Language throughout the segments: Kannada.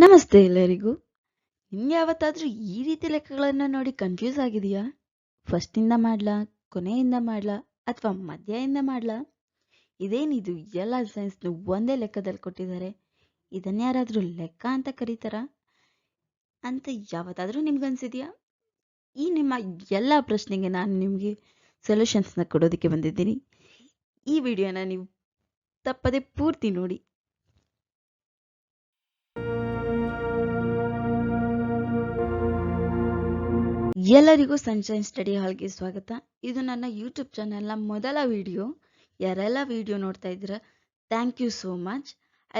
ನಮಸ್ತೆ ಎಲ್ಲರಿಗೂ. ನಿಮ್ಗೆ ಯಾವತ್ತಾದ್ರೂ ಈ ರೀತಿ ಲೆಕ್ಕಗಳನ್ನ ನೋಡಿ ಕನ್ಫ್ಯೂಸ್ ಆಗಿದೆಯಾ? ಫಸ್ಟಿಂದ ಮಾಡ್ಲಾ, ಕೊನೆಯಿಂದ ಮಾಡ್ಲಾ, ಅಥವಾ ಮಧ್ಯದಿಂದ ಮಾಡ್ಲಾ? ಇದೇನಿದು ಎಲ್ಲ ಸೈನ್ಸ್ನು ಒಂದೇ ಲೆಕ್ಕದಲ್ಲಿ ಕೊಟ್ಟಿದ್ದಾರೆ, ಇದನ್ಯಾರಾದ್ರೂ ಲೆಕ್ಕ ಅಂತ ಕರೀತಾರಾ ಅಂತ ಯಾವತ್ತಾದ್ರೂ ನಿಮ್ಗನ್ಸಿದ್ಯಾ? ಈ ನಿಮ್ಮ ಎಲ್ಲ ಪ್ರಶ್ನೆಗೆ ನಾನು ನಿಮಗೆ ಸೊಲ್ಯೂಷನ್ಸ್ನ ಕೊಡೋದಕ್ಕೆ ಬಂದಿದ್ದೀನಿ. ಈ ವಿಡಿಯೋನ ನೀವು ತಪ್ಪದೆ ಪೂರ್ತಿ ನೋಡಿ. ಎಲ್ಲರಿಗೂ ಸನ್ಶೈನ್ ಸ್ಟಡಿ ಹಾಲ್ಗೆ ಸ್ವಾಗತ. ಇದು ನನ್ನ ಯೂಟ್ಯೂಬ್ ಚಾನೆಲ್ನ ಮೊದಲ ವಿಡಿಯೋ. ಯಾರೆಲ್ಲ ವಿಡಿಯೋ ನೋಡ್ತಾ ಇದ್ದೀರಾ, thank you so much.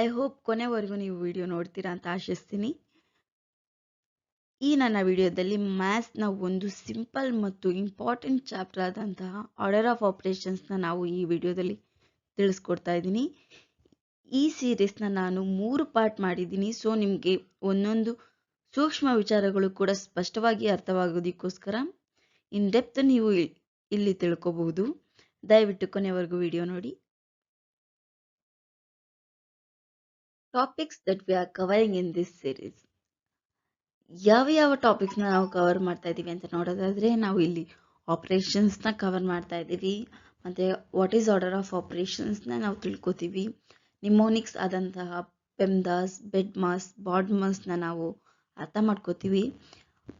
I hope ಕೊನೆವರೆಗೂ ನೀವು ವಿಡಿಯೋ ನೋಡ್ತೀರಾ ಅಂತ ಆಶಿಸ್ತೀನಿ. ಈ ನನ್ನ ವಿಡಿಯೋದಲ್ಲಿ ಮ್ಯಾಥ್ಸ್ನ ಒಂದು ಸಿಂಪಲ್ ಮತ್ತು ಇಂಪಾರ್ಟೆಂಟ್ ಚಾಪ್ಟರ್ ಆದಂತಹ ಆರ್ಡರ್ ಆಫ್ ಆಪರೇಷನ್ಸ್ನ ನಾವು ಈ ವಿಡಿಯೋದಲ್ಲಿ ತಿಳಿಸ್ಕೊಡ್ತಾ ಇದ್ದೀನಿ. ಈ ಸೀರೀಸ್ನ ನಾನು 3 ಪಾರ್ಟ್ ಮಾಡಿದ್ದೀನಿ. ಸೊ ನಿಮಗೆ ಒಂದೊಂದು ಸೂಕ್ಷ್ಮ ವಿಚಾರಗಳು ಕೂಡ ಸ್ಪಷ್ಟವಾಗಿ ಅರ್ಥವಾಗೋದಕ್ಕೋಸ್ಕರ ಇನ್ ಡೆಪ್ತ್ ನೀವು ಇಲ್ಲಿ ತಿಳ್ಕೋಬಹುದು. ದಯವಿಟ್ಟು ಕೊನೆವರೆಗೂ ವಿಡಿಯೋ ನೋಡಿ. Topics that we are covering in this series. ಯಾವ ಟಾಪಿಕ್ಸ್ನ ನಾವು ಕವರ್ ಮಾಡ್ತಾ ಇದ್ದೀವಿ ಅಂತ ನೋಡೋದಾದ್ರೆ, ನಾವು ಇಲ್ಲಿ ಆಪರೇಷನ್ಸ್ನ ಕವರ್ ಮಾಡ್ತಾ ಇದ್ದೀವಿ. ಮತ್ತೆ ವಾಟ್ ಈಸ್ ಆರ್ಡರ್ ಆಫ್ ಆಪರೇಷನ್ಸ್ನ ನಾವು ತಿಳ್ಕೊತೀವಿ. ನಿಮೋನಿಕ್ಸ್ ಆದಂತಹ ಪೆಮ್ದಾಸ್, ಬೆಡ್ಮಾಸ್, ಬಾಡ್ಮಾಸ್ನ ನಾವು ಅರ್ಥ ಮಾಡ್ಕೋತೀವಿ.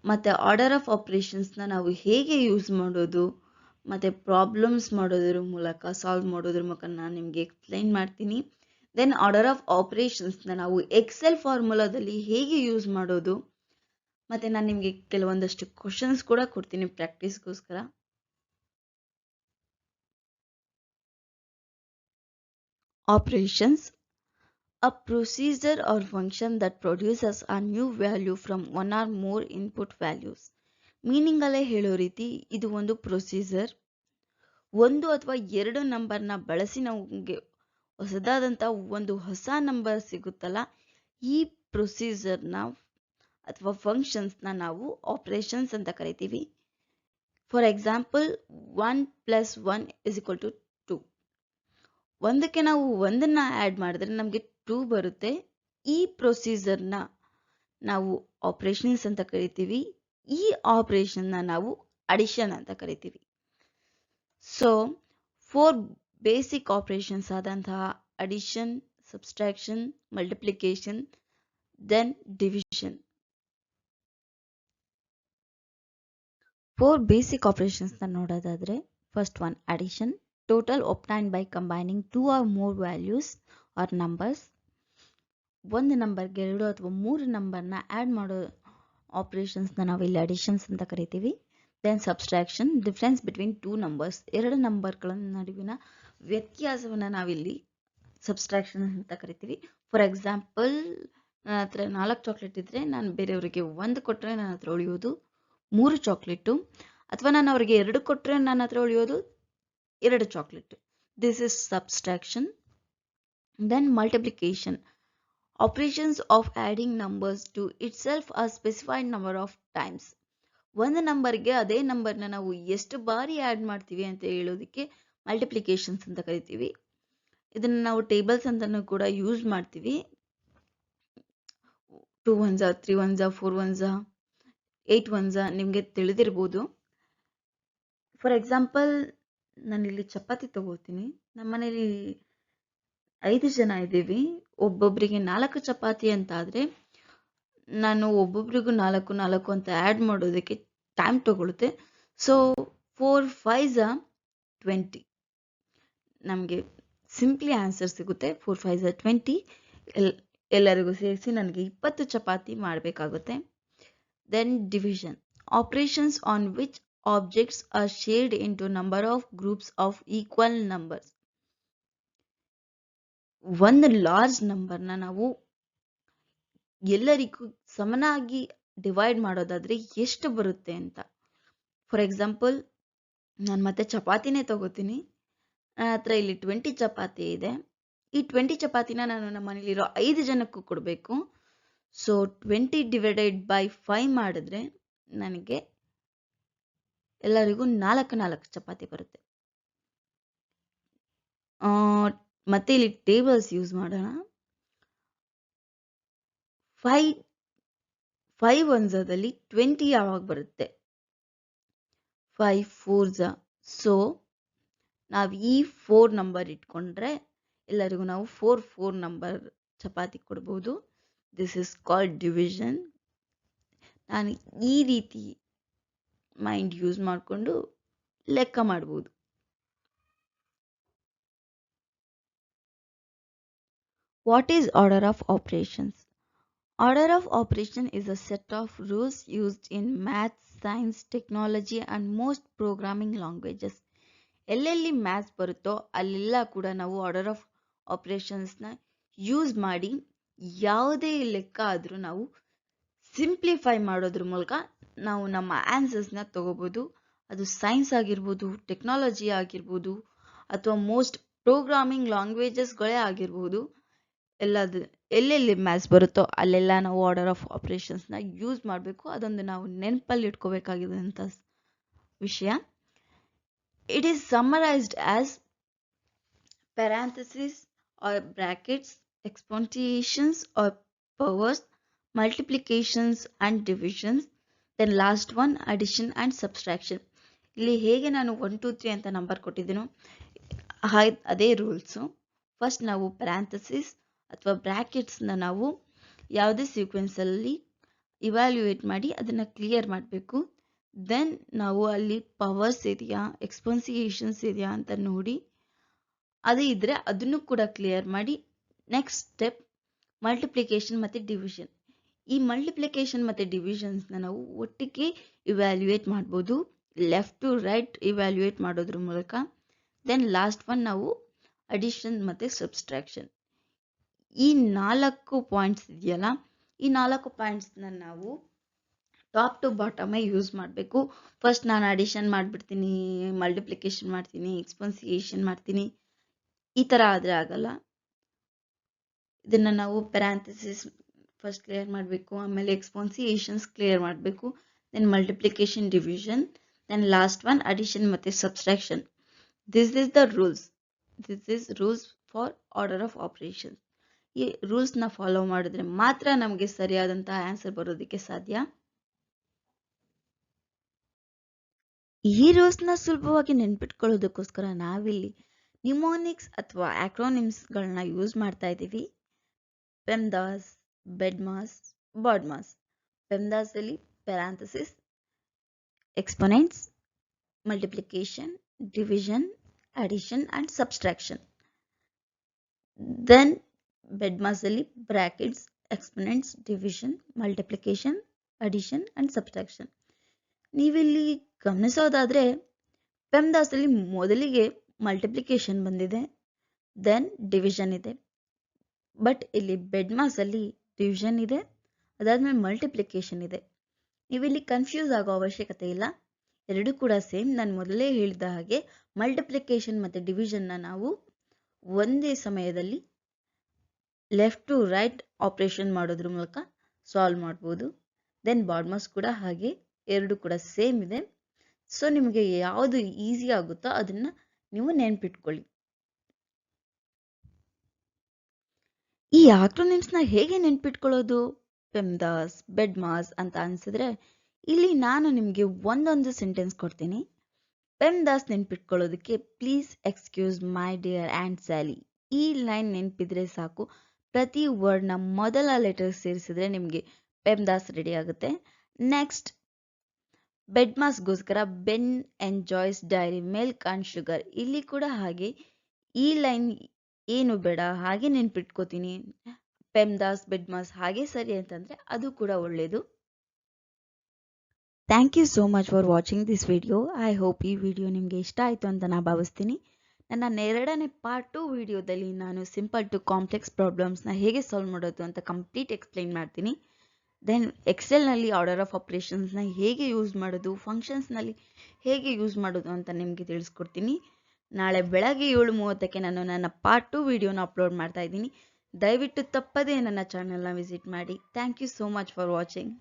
ಮತ್ತು ಆರ್ಡರ್ ಆಫ್ ಆಪರೇಷನ್ಸ್ನ ನಾವು ಹೇಗೆ ಯೂಸ್ ಮಾಡೋದು, ಮತ್ತು ಪ್ರಾಬ್ಲಮ್ಸ್ ಮಾಡೋದ್ರ ಮೂಲಕ ಸಾಲ್ವ್ ಮಾಡೋದ್ರ ಮೂಲಕ ನಾನು ನಿಮಗೆ ಎಕ್ಸ್ಪ್ಲೈನ್ ಮಾಡ್ತೀನಿ. ದೆನ್ ಆರ್ಡರ್ ಆಫ್ ಆಪರೇಷನ್ಸ್ನ ನಾವು ಎಕ್ಸೆಲ್ ಫಾರ್ಮುಲಾದಲ್ಲಿ ಹೇಗೆ ಯೂಸ್ ಮಾಡೋದು, ಮತ್ತು ನಾನು ನಿಮಗೆ ಕೆಲವೊಂದಷ್ಟು ಕ್ವಶನ್ಸ್ ಕೂಡ ಕೊಡ್ತೀನಿ ಪ್ರಾಕ್ಟೀಸ್ಗೋಸ್ಕರ. Operations: a procedure or function that produces a new value from one or more input values. Meaning ಅಲ್ಲೇ ಹೇಳೋ ರೀತಿ ಇದು ಒಂದು ಪ್ರೊಸೀಜರ್. ಒಂದು ಅಥವಾ ಎರಡು ನಂಬರ್ನ ಬಳಸಿ ನಮಗೆ ಹೊಸದಾದಂಥ ಒಂದು ಹೊಸ ನಂಬರ್ ಸಿಗುತ್ತಲ್ಲ, ಈ ಪ್ರೊಸೀಜರ್ನ ಅಥವಾ ಫಂಕ್ಷನ್ಸ್ನ ನಾವು ಆಪರೇಷನ್ಸ್ ಅಂತ ಕರಿತೀವಿ. For example, 1 + 1 = 2. ಒಂದಕ್ಕೆ ನಾವು ಒಂದನ್ನ ಆ್ಯಡ್ ಮಾಡಿದ್ರೆ ನಮಗೆ 2 ಬರುತ್ತೆ. ಈ ಪ್ರೊಸೀಜರ್ನ ನಾವು ಆಪರೇಷನ್ಸ್ ಅಂತ ಕರಿತೀವಿ. ಈ ಆಪರೇಷನ್ನ ನಾವು ಅಡಿಷನ್ ಅಂತ ಕರಿತೀವಿ. ಸೊ 4 ಬೇಸಿಕ್ ಆಪರೇಷನ್ಸ್ ಆದಂತಹ addition, subtraction, multiplication, then division. 4 basic ಆಪರೇಷನ್ಸ್ನ ನೋಡೋದಾದ್ರೆ, first one addition, total obtained by combining 2 or more values or numbers. ಒಂದು ನಂಬರ್ಗೆ 2 ಅಥವಾ 3 ನಂಬರ್ನ ಆ್ಯಡ್ ಮಾಡೋ ಆಪರೇಷನ್ಸ್ನ ನಾವು ಇಲ್ಲಿ ಅಡಿಷನ್ಸ್ ಅಂತ ಕರಿತೀವಿ. Then subtraction, difference between 2 numbers, 2 ನಂಬರ್ಗಳ ನಡುವಿನ ವ್ಯತ್ಯಾಸವನ್ನು ನಾವಿಲ್ಲಿ ಸಬ್ಸ್ಟ್ರಾಕ್ಷನ್ ಅಂತ ಕರಿತೀವಿ. ಫಾರ್ ಎಕ್ಸಾಂಪಲ್, ನನ್ನ ಹತ್ರ 4 ಚಾಕ್ಲೇಟ್ ಇದ್ದರೆ ನಾನು ಬೇರೆಯವರಿಗೆ 1 ಕೊಟ್ಟರೆ ನನ್ನ ಹತ್ರ ಉಳಿಯೋದು 3 ಚಾಕ್ಲೇಟು, ಅಥವಾ ನಾನು ಅವರಿಗೆ 2 ಕೊಟ್ಟರೆ ನನ್ನ ಹತ್ರ ಉಳಿಯೋದು 2 chocolate. This is subtraction. Then multiplication, operations of adding numbers to itself a specified number of times. ಒಂದು ನಂಬರ್ಗೆ ಅದೇ ನಂಬರ್ನ ನಾವು ಎಷ್ಟು ಬಾರಿ ಆ್ಯಡ್ ಮಾಡ್ತೀವಿ ಅಂತ ಹೇಳೋದಕ್ಕೆ ಮಲ್ಟಿಪ್ಲಿಕೇಶನ್ಸ್ ಅಂತ ಕರಿತೀವಿ. ಇದನ್ನು ನಾವು ಟೇಬಲ್ಸ್ ಅಂತಲೂ ಕೂಡ ಯೂಸ್ ಮಾಡ್ತೀವಿ. 2 1s, 3 1s, 4 1s, 8 1s ನಿಮಗೆ ತಿಳಿದಿರ್ಬೋದು. ಫಾರ್ ಎಕ್ಸಾಂಪಲ್, ನಾನಿಲ್ಲಿ ಚಪಾತಿ ತಗೋತೀನಿ. ನಮ್ಮನೇಲಿ 5 ಜನ ಇದ್ದೀವಿ. ಒಬ್ಬೊಬ್ಬರಿಗೆ 4 ಚಪಾತಿ ಅಂತ ಆದರೆ ನಾನು ಒಬ್ಬೊಬ್ರಿಗೂ 4 4 ಅಂತ ಆ್ಯಡ್ ಮಾಡೋದಕ್ಕೆ ಟೈಮ್ ತಗೊಳುತ್ತೆ. So 4 5s 20. ನಮಗೆ ಸಿಂಪ್ಲಿ ಆನ್ಸರ್ ಸಿಗುತ್ತೆ 4 5s 20. ಎಲ್ಲರಿಗೂ ಸೇರಿಸಿ ನನಗೆ 20 ಚಪಾತಿ ಮಾಡಬೇಕಾಗುತ್ತೆ. Then division, operations on which objects are shared into number of groups of equal numbers. ಒಂದು ಲಾರ್ಜ್ ನಂಬರ್ನ ನಾವು ಎಲ್ಲರಿಗೂ ಸಮನಾಗಿ ಡಿವೈಡ್ ಮಾಡೋದಾದ್ರೆ ಎಷ್ಟು ಬರುತ್ತೆ ಅಂತ. ಫಾರ್ ಎಕ್ಸಾಂಪಲ್, ನಾನು ಮತ್ತೆ ಚಪಾತಿನೇ ತಗೋತೀನಿ. ನನ್ನ ಹತ್ರ ಇಲ್ಲಿ 20 ಚಪಾತಿ ಇದೆ. ಈ 20 ಚಪಾತಿನ ನಾನು ನಮ್ಮ ಮನೇಲಿರೋ 5 ಜನಕ್ಕೂ ಕೊಡಬೇಕು. ಸೊ 20 ಡಿವೈಡೆಡ್ ಬೈ 5 ಮಾಡಿದ್ರೆ ನನಗೆ ಎಲ್ಲರಿಗೂ 4 ಚಪಾತಿ ಬರುತ್ತೆ. ಮತ್ತೆ ಇಲ್ಲಿ ಟೇಬಲ್ಸ್ ಯೂಸ್ ಮಾಡೋಣ. 5 ಒನ್ಸದಲ್ಲಿ 20 ಯಾವಾಗ ಬರುತ್ತೆ? 5 4 ಸೊ ನಾವು ಈ 4 ನಂಬರ್ ಇಟ್ಕೊಂಡ್ರೆ ಎಲ್ಲರಿಗೂ ನಾವು 4 ನಂಬರ್ ಚಪಾತಿ ಕೊಡ್ಬೋದು. This is called division. ನಾನು ಈ ರೀತಿ ಮೈಂಡ್ ಯೂಸ್ ಮಾಡಿಕೊಂಡು ಲೆಕ್ಕ ಮಾಡ್ಬೋದು. What is order of operations? Order of operation is a set of rules used in math, science, technology and most programming languages. ಎಲ್ಲೆಲ್ಲಿ ಮ್ಯಾಥ್ಸ್ ಬರುತ್ತೋ ಅಲ್ಲೆಲ್ಲ ಕೂಡ ನಾವು ಆರ್ಡರ್ ಆಫ್ ಆಪರೇಷನ್ಸ್ನ ಯೂಸ್ ಮಾಡಿ ಯಾವುದೇ ಲೆಕ್ಕ ಆದರೂ ನಾವು ಸಿಂಪ್ಲಿಫೈ ಮಾಡೋದ್ರ ಮೂಲಕ ನಾವು ನಮ್ಮ ಆನ್ಸರ್ಸ್ನ ತಗೋಬೋದು. ಅದು ಸೈನ್ಸ್ ಆಗಿರ್ಬೋದು, ಟೆಕ್ನಾಲಜಿ ಆಗಿರ್ಬೋದು, ಅಥವಾ ಮೋಸ್ಟ್ ಪ್ರೋಗ್ರಾಮಿಂಗ್ ಲ್ಯಾಂಗ್ವೇಜಸ್ಗಳೇ ಆಗಿರ್ಬೋದು. ಎಲ್ಲೆಲ್ಲಿ ಮ್ಯಾಥ್ಸ್ ಬರುತ್ತೋ ಅಲ್ಲೆಲ್ಲ ನಾವು ಆರ್ಡರ್ ಆಫ್ ಆಪರೇಷನ್ಸ್ನ ಯೂಸ್ ಮಾಡಬೇಕು. ಅದೊಂದು ನಾವು ನೆನಪಲ್ಲಿ ಇಟ್ಕೋಬೇಕಾಗಿರುವಂಥ ವಿಷಯ. It is summarized as parentheses or brackets, exponentiations or powers, multiplications and divisions, then last one addition and subtraction. ಇಲ್ಲಿ ಹೇಗೆ ನಾನು 1 2 3 ಅಂತ ನಂಬರ್ ಕೊಟ್ಟಿದ್ದೀನೋ ಅದೇ ರೂಲ್ಸು. ಫಸ್ಟ್ ನಾವು ಪ್ಯಾರಂಥಸಿಸ್ ಅಥವಾ ಬ್ರ್ಯಾಕೆಟ್ಸ್ನ ನಾವು ಯಾವುದೇ ಸೀಕ್ವೆನ್ಸಲ್ಲಿ ಇವ್ಯಾಲ್ಯೂಯೇಟ್ ಮಾಡಿ ಅದನ್ನು ಕ್ಲಿಯರ್ ಮಾಡಬೇಕು. ದೆನ್ ನಾವು ಅಲ್ಲಿ ಪವರ್ಸ್ ಇದೆಯಾ, ಎಕ್ಸ್ಪೊನ್ಸಿಯೇಷನ್ಸ್ ಇದೆಯಾ ಅಂತ ನೋಡಿ, ಅದೇ ಇದ್ದರೆ ಅದನ್ನು ಕೂಡ ಕ್ಲಿಯರ್ ಮಾಡಿ ನೆಕ್ಸ್ಟ್ ಸ್ಟೆಪ್ ಮಲ್ಟಿಪ್ಲಿಕೇಶನ್ ಮತ್ತು ಡಿವಿಷನ್. ಈ ಮಲ್ಟಿಪ್ಲಿಕೇಶನ್ ಮತ್ತು ಡಿವಿಷನ್ಸ್ನ ನಾವು ಒಟ್ಟಿಗೆ ಇವ್ಯಾಲ್ಯೂಯೇಟ್ ಮಾಡ್ಬೋದು, ಲೆಫ್ಟ್ ಟು ರೈಟ್ ಇವ್ಯಾಲ್ಯೂಯೇಟ್ ಮಾಡೋದ್ರ ಮೂಲಕ. ದೆನ್ ಲಾಸ್ಟ್ ಒನ್ ನಾವು ಅಡಿಷನ್ ಮತ್ತು ಸಬ್ಸ್ಟ್ರಾಕ್ಷನ್. ಈ 4 ಪಾಯಿಂಟ್ಸ್ ಇದೆಯಲ್ಲ, ಈ 4 ಪಾಯಿಂಟ್ಸ್ನ ನಾವು ಟಾಪ್ ಟು ಬಾಟಮೇ ಯೂಸ್ ಮಾಡಬೇಕು. ಫಸ್ಟ್ ನಾನು ಅಡಿಷನ್ ಮಾಡಿಬಿಡ್ತೀನಿ, ಮಲ್ಟಿಪ್ಲಿಕೇಶನ್ ಮಾಡ್ತೀನಿ, ಎಕ್ಸ್ಪೊನ್ಸಿಯೇಷನ್ ಮಾಡ್ತೀನಿ, ಈ ಥರ ಆದರೆ ಆಗಲ್ಲ. ಇದನ್ನು ನಾವು ಪ್ಯಾರಂಥಸಿಸ್ ಫಸ್ಟ್ ಕ್ಲಿಯರ್ ಮಾಡಬೇಕು, ಆಮೇಲೆ ಎಕ್ಸ್ಪೊನ್ಸಿಯೇಷನ್ಸ್ ಕ್ಲಿಯರ್ ಮಾಡಬೇಕು, then multiplication, division, then last one addition ಮತ್ತು subtraction. This is the rules. This is rules for order of operations. ಈ ರೂಲ್ಸ್ನ ಫಾಲೋ ಮಾಡಿದ್ರೆ ಮಾತ್ರ ನಮಗೆ ಸರಿಯಾದಂತಹ ಆನ್ಸರ್ ಬರೋದಕ್ಕೆ ಸಾಧ್ಯ. ಈ ರೂಲ್ಸ್ನ ಸುಲಭವಾಗಿ ನೆನ್ಪಿಟ್ಕೊಳ್ಳೋದಕ್ಕೋಸ್ಕರ ನಾವಿಲ್ಲಿ ನ್ಯೂಮೋನಿಕ್ಸ್ ಅಥವಾ ಆಕ್ರೋನಿಮ್ಸ್ಗಳನ್ನ ಯೂಸ್ ಮಾಡ್ತಾ ಇದ್ದೀವಿ. PEMDAS, BEDMAS, BODMAS. ಪೆಮ್ದಾಸಲ್ಲಿ parenthesis, exponents, multiplication, division, addition and subtraction. Then ಬೆಡ್ಮಾಸಲ್ಲಿ brackets, exponents, division, multiplication, addition and subtraction. ನೀವಿಲ್ಲಿ ಗಮನಿಸೋದಾದರೆ ಪೆಮ್ದಾಸಲ್ಲಿ ಮೊದಲಿಗೆ ಮಲ್ಟಿಪ್ಲಿಕೇಶನ್ ಬಂದಿದೆ, ದೆನ್ ಡಿವಿಷನ್ ಇದೆ. ಬಟ್ ಇಲ್ಲಿ ಬೆಡ್ಮಾಸಲ್ಲಿ ಡಿವಿಷನ್ ಇದೆ, ಅದಾದಮೇಲೆ ಮಲ್ಟಿಪ್ಲಿಕೇಶನ್ ಇದೆ. ನೀವಿಲ್ಲಿ ಕನ್ಫ್ಯೂಸ್ ಆಗೋ ಅವಶ್ಯಕತೆ ಇಲ್ಲ, ಎರಡೂ ಕೂಡ ಸೇಮ್. ನಾನು ಮೊದಲೇ ಹೇಳಿದ ಹಾಗೆ ಮಲ್ಟಿಪ್ಲಿಕೇಶನ್ ಮತ್ತು ಡಿವಿಷನ್ನ ನಾವು ಒಂದೇ ಸಮಯದಲ್ಲಿ ಲೆಫ್ಟ್ ಟು ರೈಟ್ ಆಪರೇಷನ್ ಮಾಡೋದ್ರ ಮೂಲಕ ಸಾಲ್ವ್ ಮಾಡ್ಬೋದು. ದೆನ್ ಬಾಡ್ಮಾಸ್ ಕೂಡ ಹಾಗೆ, ಎರಡು ಕೂಡ ಸೇಮ್ ಇದೆ. ಸೊ ನಿಮಗೆ ಯಾವುದು ಈಸಿ ಆಗುತ್ತೋ ಅದನ್ನು ನೀವು ನೆನ್ಪಿಟ್ಕೊಳ್ಳಿ. ಈ ಆಕ್ರೋನಿಮ್ಸ್ನ ಹೇಗೆ ನೆನ್ಪಿಟ್ಕೊಳ್ಳೋದು? ಪೆಮ್ದಾಸ್, ಬೆಡ್ಮಾಸ್ ಅಂತ ಅನ್ಸಿದ್ರೆ ಇಲ್ಲಿ ನಾನು ನಿಮಗೆ ಒಂದೊಂದು ಸೆಂಟೆನ್ಸ್ ಕೊಡ್ತೀನಿ. ಪೆಮ್ದಾಸ್ ನೆನ್ಪಿಟ್ಕೊಳ್ಳೋದಕ್ಕೆ please excuse my dear and Sally. ಈ ಲೈನ್ ನೆನಪಿದ್ರೆ ಸಾಕು. ಪ್ರತಿ ವರ್ಡ್ನ ಮೊದಲ ಲೆಟರ್ ಸೇರಿಸಿದ್ರೆ ನಿಮಗೆ ಪೆಮ್ದಾಸ್ ರೆಡಿ ಆಗುತ್ತೆ. ನೆಕ್ಸ್ಟ್ ಬೆಡ್ಮಾಸ್ಗೋಸ್ಕರ Ben enjoys dairy milk and sugar. ಇಲ್ಲಿ ಕೂಡ ಹಾಗೆ ಈ ಲೈನ್ ಏನು ಬೇಡ, ಹಾಗೆ ನೆನ್ಪಿಟ್ಕೋತೀನಿ. ಪೆಮ್ದಾಸ್, ಬೆಡ್ಮಾಸ್ ಹಾಗೆ ಸರಿ ಅಂತಂದರೆ ಅದು ಕೂಡ ಒಳ್ಳೆಯದು. Thank you so much for watching this video. I hope ಈ ವಿಡಿಯೋ ನಿಮಗೆ ಇಷ್ಟ ಆಯಿತು ಅಂತ ನಾನು ಭಾವಿಸ್ತೀನಿ. ನನ್ನ 2ನೇ ಪಾರ್ಟ್ 2 ವಿಡಿಯೋದಲ್ಲಿ ನಾನು ಸಿಂಪಲ್ ಟು ಕಾಂಪ್ಲೆಕ್ಸ್ ಪ್ರಾಬ್ಲಮ್ಸ್ನ ಹೇಗೆ ಸಾಲ್ವ್ ಮಾಡೋದು ಅಂತ ಕಂಪ್ಲೀಟ್ ಎಕ್ಸ್ಪ್ಲೈನ್ ಮಾಡ್ತೀನಿ. ದೆನ್ ಎಕ್ಸೆಲ್ನಲ್ಲಿ ಆರ್ಡರ್ ಆಫ್ ಆಪರೇಷನ್ಸ್ನ ಹೇಗೆ ಯೂಸ್ ಮಾಡೋದು, ಫಂಕ್ಷನ್ಸ್ನಲ್ಲಿ ಹೇಗೆ ಯೂಸ್ ಮಾಡೋದು ಅಂತ ನಿಮಗೆ ತಿಳಿಸ್ಕೊಡ್ತೀನಿ. ನಾಳೆ ಬೆಳಗ್ಗೆ 7:30ಕ್ಕೆ ನಾನು ನನ್ನ ಪಾರ್ಟ್ 2 ವಿಡಿಯೋನ ಅಪ್ಲೋಡ್ ಮಾಡ್ತಾ ಇದ್ದೀನಿ. ದಯವಿಟ್ಟು ತಪ್ಪದೇ ನನ್ನ ಚಾನಲ್ನ ವಿಸಿಟ್ ಮಾಡಿ. Thank you so much for watching.